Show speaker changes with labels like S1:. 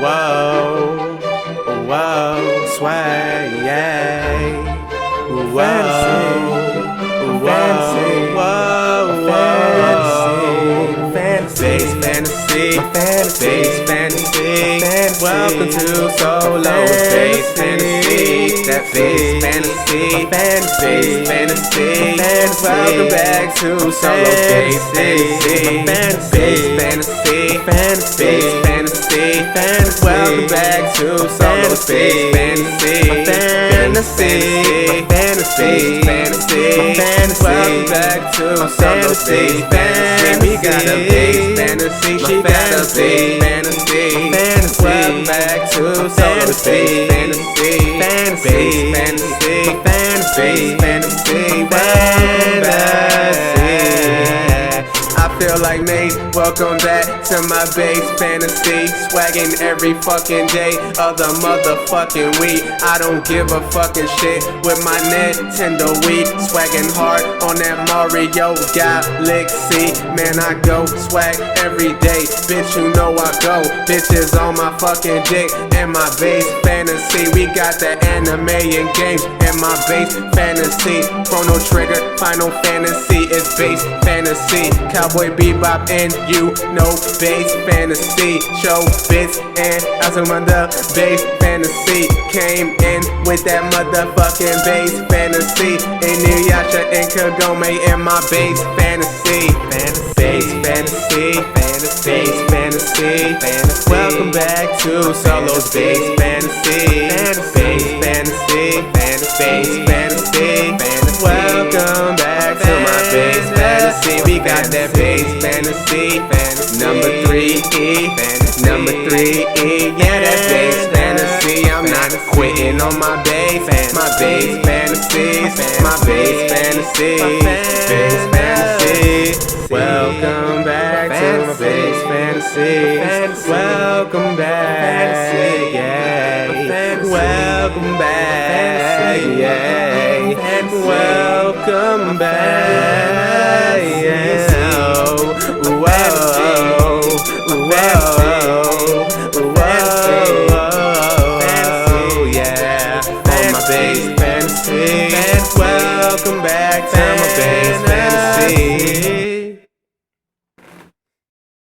S1: Whoa, whoa, swag, yeah. Whoa, whoa, whoa, fantasy, fantasy, fantasy, fantasy. Welcome to solo bass fantasy. That bass fantasy, fantasy, fantasy. Welcome back to solo bass fantasy. Bass fantasy, fantasy, fantasy, fantasy. Welcome back to solo bass fantasy. Fantasy, fantasy, fantasy, fantasy. Welcome back to solo bass fantasy. We got a bass fantasy. She got a bass fantasy. Welcome back to solo bass fantasy. Fantasy, fantasy, fantasy, fantasy. Welcome back. I feel like Maze, welcome back to my bass fantasy. Swagging every fucking day of the motherfucking week. I don't give a fucking shit with my Nintendo Wii. Swagging hard on that Mario Galaxy. Man, I go swag every day. Bitch, you know I go. Bitches on my fucking dick in my bass fantasy. We got the anime and games in my bass fantasy. Chrono Trigger, Final Fantasy is bass fantasy. Cowboy Bebop and you know bass fantasy. Show bits and Azumanda bass fantasy. Came in with that motherfucking bass fantasy. Inuyasha and Kagome in my bass fantasy. Bass fantasy, fantasy, fantasy, fantasy. Welcome back to Solo's bass fantasy. Bass fantasy, fantasy, fantasy, fantasy. Welcome back to my bass fantasy. We got that bass fantasy, number 3E, number 3E. Yeah, that bass fantasy. I'm not quitting on my bass fantasy, my bass fantasy, bass fantasy. Welcome back to my bass fantasy. Welcome back, yeah. Welcome back, yeah.